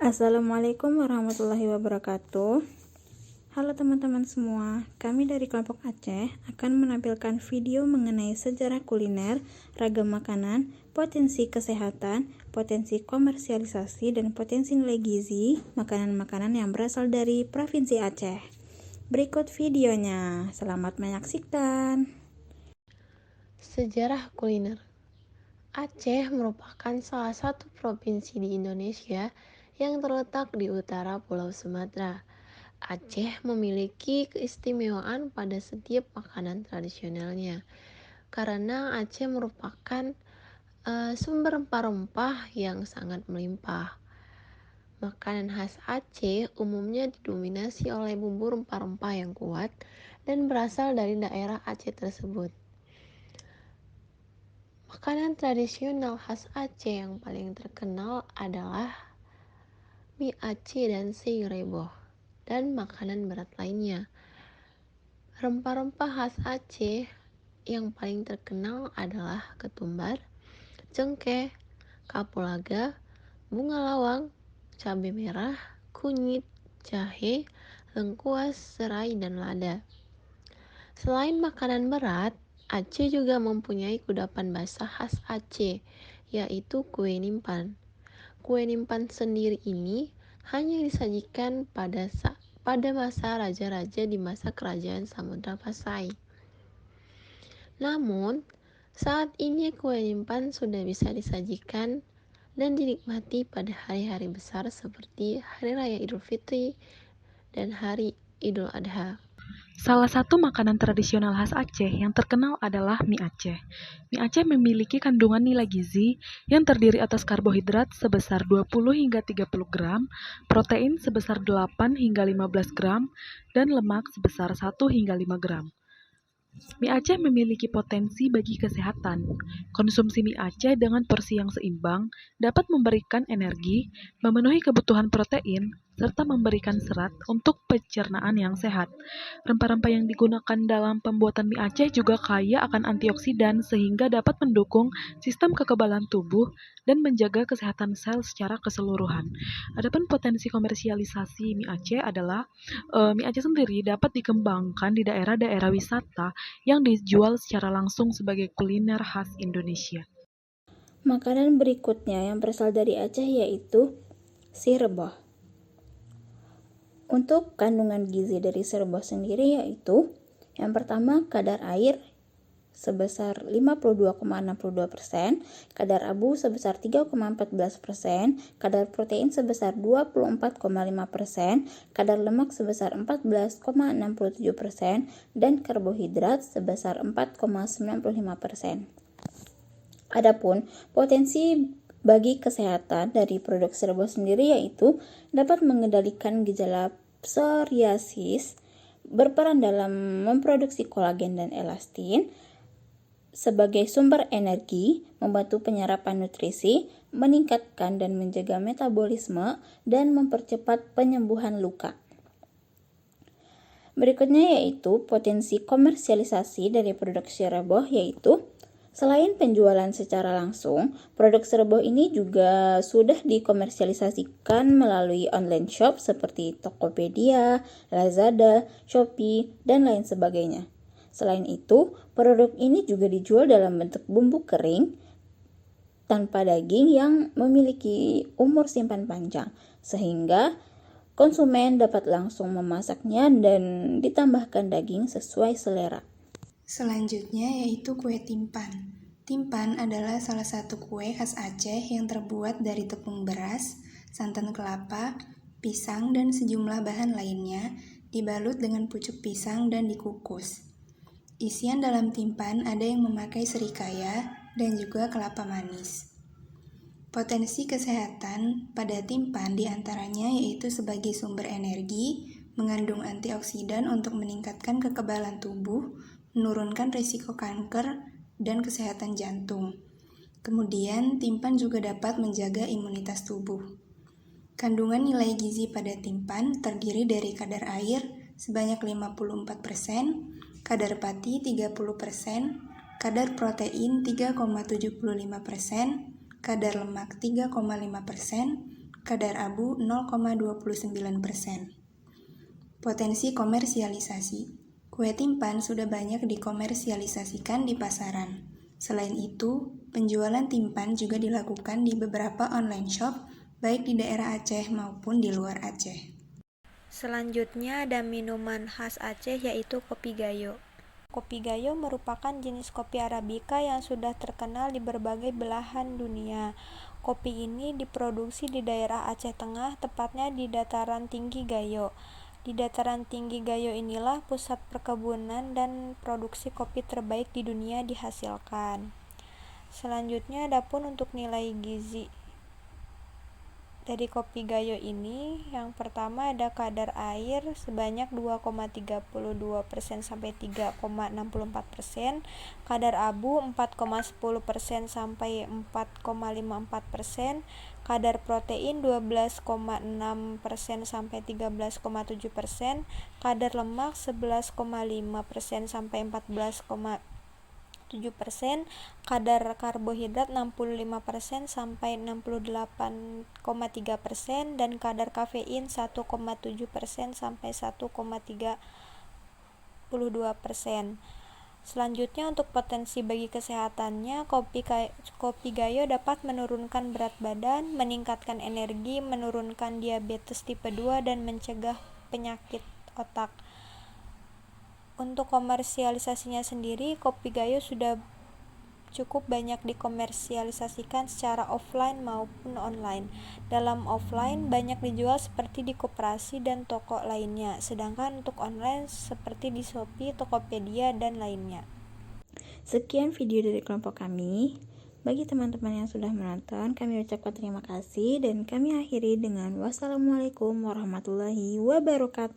Assalamualaikum warahmatullahi wabarakatuh. Halo teman-teman semua, kami dari kelompok Aceh akan menampilkan video mengenai sejarah kuliner, ragam makanan, potensi kesehatan, potensi komersialisasi, dan potensi nilai gizi makanan-makanan yang berasal dari Provinsi Aceh. Berikut videonya, selamat menyaksikan. Sejarah kuliner. Aceh merupakan salah satu provinsi di Indonesia yang terletak di utara Pulau Sumatera. Aceh memiliki keistimewaan pada setiap makanan tradisionalnya, karena Aceh merupakan sumber rempah-rempah yang sangat melimpah. Makanan khas Aceh umumnya didominasi oleh bumbu rempah-rempah yang kuat dan berasal dari daerah Aceh tersebut. Makanan tradisional khas Aceh yang paling terkenal adalah mie Aceh dan seireboh, dan makanan berat lainnya. Rempah-rempah khas Aceh yang paling terkenal adalah ketumbar, cengkeh, kapulaga, bunga lawang, cabai merah, kunyit, jahe, lengkuas, serai, dan lada. Selain makanan berat, Aceh juga mempunyai kudapan basah khas Aceh, yaitu kue nimpan. Kue nimpan sendiri ini hanya disajikan pada masa raja-raja di masa kerajaan Samudra Pasai. Namun, saat ini kue nimpan sudah bisa disajikan dan dinikmati pada hari-hari besar seperti Hari Raya Idul Fitri dan Hari Idul Adha. Salah satu makanan tradisional khas Aceh yang terkenal adalah mie Aceh. Mie Aceh memiliki kandungan nilai gizi yang terdiri atas karbohidrat sebesar 20 hingga 30 gram, protein sebesar 8 hingga 15 gram, dan lemak sebesar 1 hingga 5 gram. Mie Aceh memiliki potensi bagi kesehatan. Konsumsi mie Aceh dengan porsi yang seimbang dapat memberikan energi, memenuhi kebutuhan protein, serta memberikan serat untuk pencernaan yang sehat. Rempah-rempah yang digunakan dalam pembuatan mie Aceh juga kaya akan antioksidan sehingga dapat mendukung sistem kekebalan tubuh dan menjaga kesehatan sel secara keseluruhan. Adapun potensi komersialisasi mie Aceh adalah mie Aceh sendiri dapat dikembangkan di daerah-daerah wisata yang dijual secara langsung sebagai kuliner khas Indonesia. Makanan berikutnya yang berasal dari Aceh yaitu seireboh. Untuk kandungan gizi dari seireboh sendiri yaitu yang pertama kadar air sebesar 52,62%, kadar abu sebesar 3,14%, kadar protein sebesar 24,5%, kadar lemak sebesar 14,67%, dan karbohidrat sebesar 4,95%. Adapun potensi bagi kesehatan dari produk seireboh sendiri yaitu dapat mengendalikan gejala psoriasis, berperan dalam memproduksi kolagen dan elastin, sebagai sumber energi, membantu penyerapan nutrisi, meningkatkan dan menjaga metabolisme, dan mempercepat penyembuhan luka. Berikutnya yaitu potensi komersialisasi dari produk seireboh yaitu selain penjualan secara langsung, produk seireboh ini juga sudah dikomersialisasikan melalui online shop seperti Tokopedia, Lazada, Shopee, dan lain sebagainya. Selain itu, produk ini juga dijual dalam bentuk bumbu kering tanpa daging yang memiliki umur simpan panjang, sehingga konsumen dapat langsung memasaknya dan ditambahkan daging sesuai selera. Selanjutnya yaitu kue timpan. Timpan adalah salah satu kue khas Aceh yang terbuat dari tepung beras, santan kelapa, pisang, dan sejumlah bahan lainnya, dibalut dengan pucuk pisang dan dikukus. Isian dalam timpan ada yang memakai serikaya dan juga kelapa manis. Potensi kesehatan pada timpan diantaranya yaitu sebagai sumber energi, mengandung antioksidan untuk meningkatkan kekebalan tubuh, menurunkan risiko kanker, dan kesehatan jantung. Kemudian, timpan juga dapat menjaga imunitas tubuh. Kandungan nilai gizi pada timpan terdiri dari kadar air sebanyak 54%, kadar pati 30%, kadar protein 3,75%, kadar lemak 3,5%, kadar abu 0,29%. Potensi komersialisasi. Kue timpan sudah banyak dikomersialisasikan di pasaran. Selain itu, penjualan timpan juga dilakukan di beberapa online shop, baik di daerah Aceh maupun di luar Aceh. Selanjutnya ada minuman khas Aceh yaitu kopi gayo. Kopi gayo merupakan jenis kopi Arabica yang sudah terkenal di berbagai belahan dunia. Kopi ini diproduksi di daerah Aceh Tengah, tepatnya di dataran tinggi Gayo. Di dataran tinggi Gayo inilah pusat perkebunan dan produksi kopi terbaik di dunia dihasilkan. Selanjutnya adapun untuk nilai gizi dari kopi gayo ini, yang pertama ada kadar air sebanyak 2,32% sampai 3,64%, kadar abu 4,10% sampai 4,54%, kadar protein 12,6% sampai 13,7%, kadar lemak 11,5% sampai 14,7%, kadar karbohidrat 65% sampai 68,3%, dan kadar kafein 1,7% sampai 1,32%. Selanjutnya untuk potensi bagi kesehatannya, kopi gayo dapat menurunkan berat badan, meningkatkan energi, menurunkan diabetes tipe 2, dan mencegah penyakit otak. Untuk komersialisasinya sendiri, kopi gayo sudah cukup banyak dikomersialisasikan secara offline maupun online. Dalam offline banyak dijual seperti di koperasi dan toko lainnya, sedangkan untuk online seperti di Shopee, Tokopedia, dan lainnya. Sekian video dari kelompok kami. Bagi teman-teman yang sudah menonton, kami ucapkan terima kasih dan kami akhiri dengan wassalamualaikum warahmatullahi wabarakatuh.